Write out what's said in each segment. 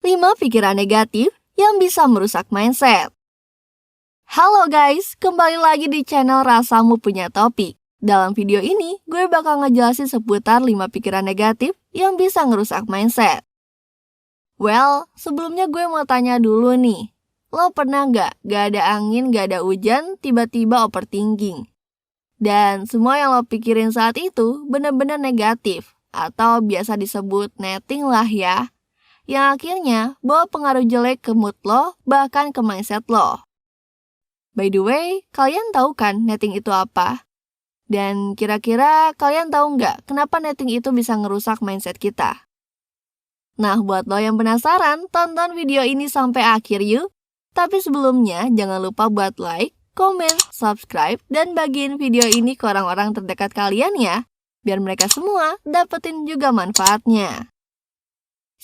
5 pikiran negatif yang bisa merusak mindset. Halo guys, kembali lagi di channel Rasamu Punya Topik. Dalam video ini, gue bakal ngejelasin seputar 5 pikiran negatif yang bisa ngerusak mindset. Well, sebelumnya gue mau tanya dulu nih. Lo pernah gak ada angin, gak ada hujan, tiba-tiba overthinking? Dan semua yang lo pikirin saat itu bener-bener negatif, atau biasa disebut netting lah ya. Yang akhirnya bawa pengaruh jelek ke mood lo, bahkan ke mindset lo. By the way, kalian tahu kan netting itu apa? Dan kira-kira kalian tahu nggak kenapa netting itu bisa ngerusak mindset kita? Nah, buat lo yang penasaran, tonton video ini sampai akhir yuk. Tapi sebelumnya, jangan lupa buat like, komen, subscribe, dan bagiin video ini ke orang-orang terdekat kalian ya, biar mereka semua dapetin juga manfaatnya.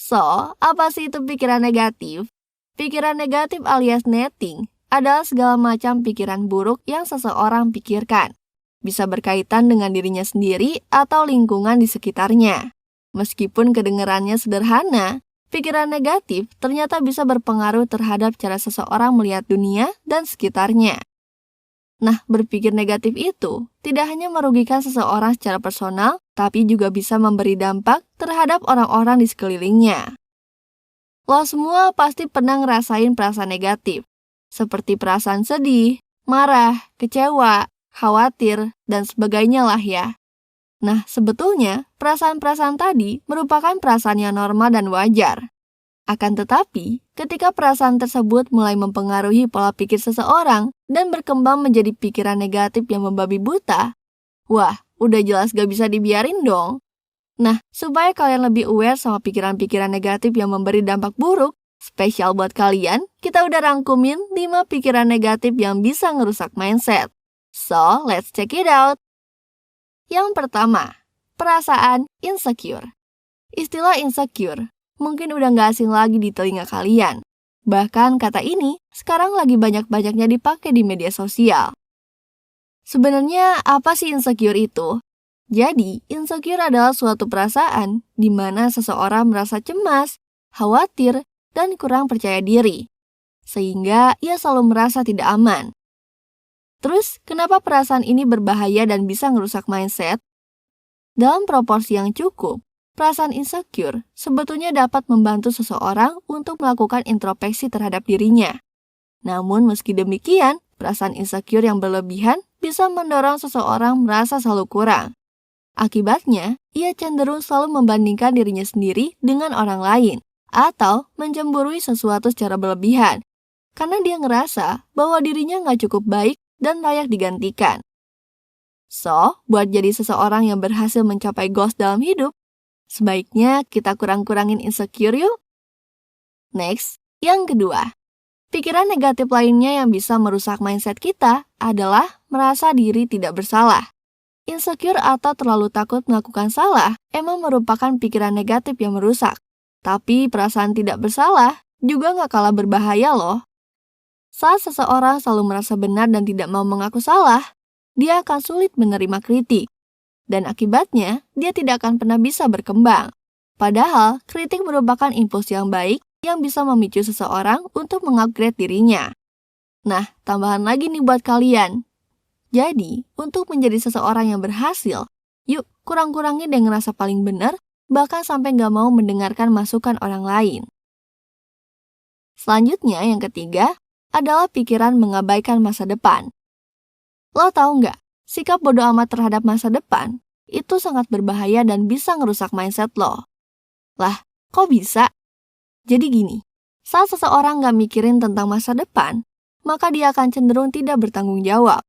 So, apa sih itu pikiran negatif? Pikiran negatif alias netting adalah segala macam pikiran buruk yang seseorang pikirkan. Bisa berkaitan dengan dirinya sendiri atau lingkungan di sekitarnya. Meskipun kedengarannya sederhana, pikiran negatif ternyata bisa berpengaruh terhadap cara seseorang melihat dunia dan sekitarnya. Nah, berpikir negatif itu tidak hanya merugikan seseorang secara personal, tapi juga bisa memberi dampak terhadap orang-orang di sekelilingnya. Lo semua pasti pernah ngerasain perasaan negatif, seperti perasaan sedih, marah, kecewa, khawatir, dan sebagainya lah ya. Nah, sebetulnya perasaan-perasaan tadi merupakan perasaan yang normal dan wajar. Akan tetapi, ketika perasaan tersebut mulai mempengaruhi pola pikir seseorang dan berkembang menjadi pikiran negatif yang membabi buta, wah, udah jelas gak bisa dibiarin dong. Nah, supaya kalian lebih aware sama pikiran-pikiran negatif yang memberi dampak buruk, spesial buat kalian, kita udah rangkumin 5 pikiran negatif yang bisa ngerusak mindset. So, let's check it out. Yang pertama, perasaan insecure. Istilah insecure mungkin udah gak asing lagi di telinga kalian. Bahkan kata ini sekarang lagi banyak-banyaknya dipakai di media sosial. Sebenarnya apa sih insecure itu? Jadi, insecure adalah suatu perasaan di mana seseorang merasa cemas, khawatir, dan kurang percaya diri. Sehingga ia selalu merasa tidak aman. Terus, kenapa perasaan ini berbahaya dan bisa ngerusak mindset? Dalam proporsi yang cukup, perasaan insecure sebetulnya dapat membantu seseorang untuk melakukan introspeksi terhadap dirinya. Namun meski demikian, perasaan insecure yang berlebihan bisa mendorong seseorang merasa selalu kurang. Akibatnya, ia cenderung selalu membandingkan dirinya sendiri dengan orang lain atau mencemburui sesuatu secara berlebihan karena dia ngerasa bahwa dirinya nggak cukup baik dan layak digantikan. So, buat jadi seseorang yang berhasil mencapai goals dalam hidup, sebaiknya kita kurang-kurangin insecure yuk. Next, yang kedua. Pikiran negatif lainnya yang bisa merusak mindset kita adalah merasa diri tidak bersalah. Insecure atau terlalu takut melakukan salah emang merupakan pikiran negatif yang merusak. Tapi perasaan tidak bersalah juga nggak kalah berbahaya loh. Saat seseorang selalu merasa benar dan tidak mau mengaku salah, dia akan sulit menerima kritik. Dan akibatnya, dia tidak akan pernah bisa berkembang. Padahal, kritik merupakan impuls yang baik yang bisa memicu seseorang untuk mengupgrade dirinya. Nah, tambahan lagi nih buat kalian. Jadi, untuk menjadi seseorang yang berhasil, yuk kurang-kurangi deh ngerasa paling benar, bahkan sampai gak mau mendengarkan masukan orang lain. Selanjutnya, yang ketiga, adalah pikiran mengabaikan masa depan. Lo tahu nggak, sikap bodoh amat terhadap masa depan itu sangat berbahaya dan bisa ngerusak mindset lo. Lah, kok bisa? Jadi gini, saat seseorang nggak mikirin tentang masa depan, maka dia akan cenderung tidak bertanggung jawab.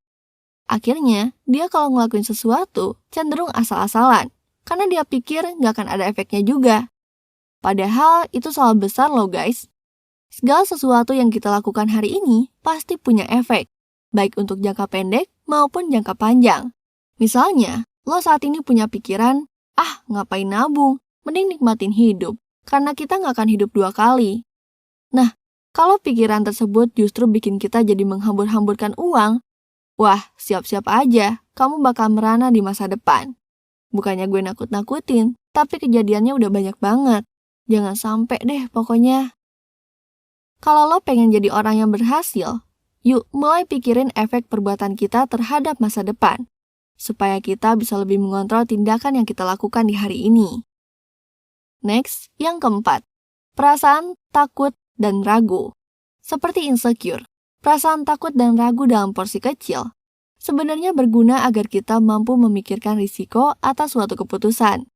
Akhirnya, dia kalau ngelakuin sesuatu cenderung asal-asalan, karena dia pikir nggak akan ada efeknya juga. Padahal itu salah besar loh guys. Segala sesuatu yang kita lakukan hari ini pasti punya efek, baik untuk jangka pendek maupun jangka panjang. Misalnya, lo saat ini punya pikiran, ngapain nabung, mending nikmatin hidup, karena kita nggak akan hidup 2 kali. Nah, kalau pikiran tersebut justru bikin kita jadi menghambur-hamburkan uang, wah, siap-siap aja, kamu bakal merana di masa depan. Bukannya gue nakut-nakutin, tapi kejadiannya udah banyak banget. Jangan sampai deh pokoknya. Kalau lo pengen jadi orang yang berhasil, yuk mulai pikirin efek perbuatan kita terhadap masa depan, supaya kita bisa lebih mengontrol tindakan yang kita lakukan di hari ini. Next, yang keempat, perasaan takut dan ragu. Seperti insecure, perasaan takut dan ragu dalam porsi kecil sebenarnya berguna agar kita mampu memikirkan risiko atas suatu keputusan.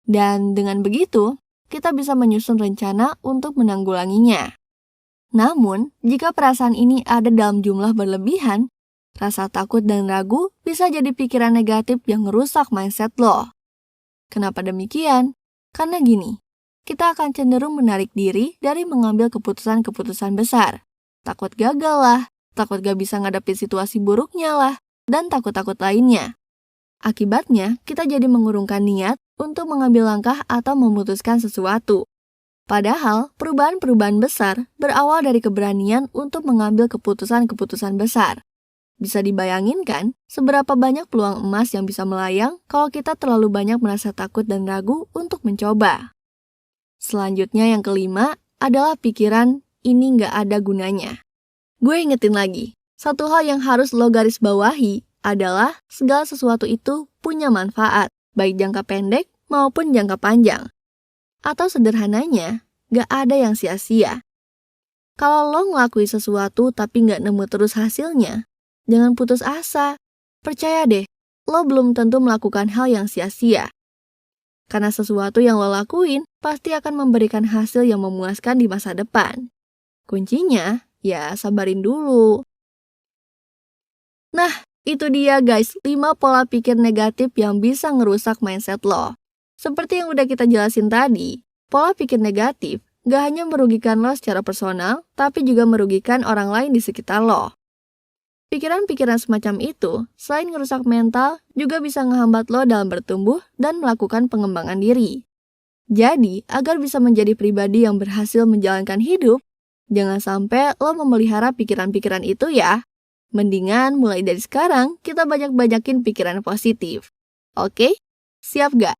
Dan dengan begitu, kita bisa menyusun rencana untuk menanggulanginya. Namun, jika perasaan ini ada dalam jumlah berlebihan, rasa takut dan ragu bisa jadi pikiran negatif yang merusak mindset lo. Kenapa demikian? Karena gini, kita akan cenderung menarik diri dari mengambil keputusan-keputusan besar. Takut gagal lah, takut gak bisa ngadepin situasi buruknya lah, dan takut-takut lainnya. Akibatnya, kita jadi mengurungkan niat untuk mengambil langkah atau memutuskan sesuatu. Padahal, perubahan-perubahan besar berawal dari keberanian untuk mengambil keputusan-keputusan besar. Bisa dibayangin kan, seberapa banyak peluang emas yang bisa melayang kalau kita terlalu banyak merasa takut dan ragu untuk mencoba. Selanjutnya yang kelima adalah pikiran ini nggak ada gunanya. Gue ingetin lagi, satu hal yang harus lo garis bawahi adalah segala sesuatu itu punya manfaat, baik jangka pendek maupun jangka panjang. Atau sederhananya, gak ada yang sia-sia. Kalau lo ngelakuin sesuatu tapi gak nemu terus hasilnya, jangan putus asa. Percaya deh, lo belum tentu melakukan hal yang sia-sia. Karena sesuatu yang lo lakuin pasti akan memberikan hasil yang memuaskan di masa depan. Kuncinya, ya sabarin dulu. Nah, itu dia guys, 5 pola pikir negatif yang bisa ngerusak mindset lo. Seperti yang udah kita jelasin tadi, pola pikir negatif gak hanya merugikan lo secara personal, tapi juga merugikan orang lain di sekitar lo. Pikiran-pikiran semacam itu, selain ngerusak mental, juga bisa ngehambat lo dalam bertumbuh dan melakukan pengembangan diri. Jadi, agar bisa menjadi pribadi yang berhasil menjalankan hidup, jangan sampai lo memelihara pikiran-pikiran itu ya. Mendingan mulai dari sekarang, kita banyak-banyakin pikiran positif. Oke? Siap gak?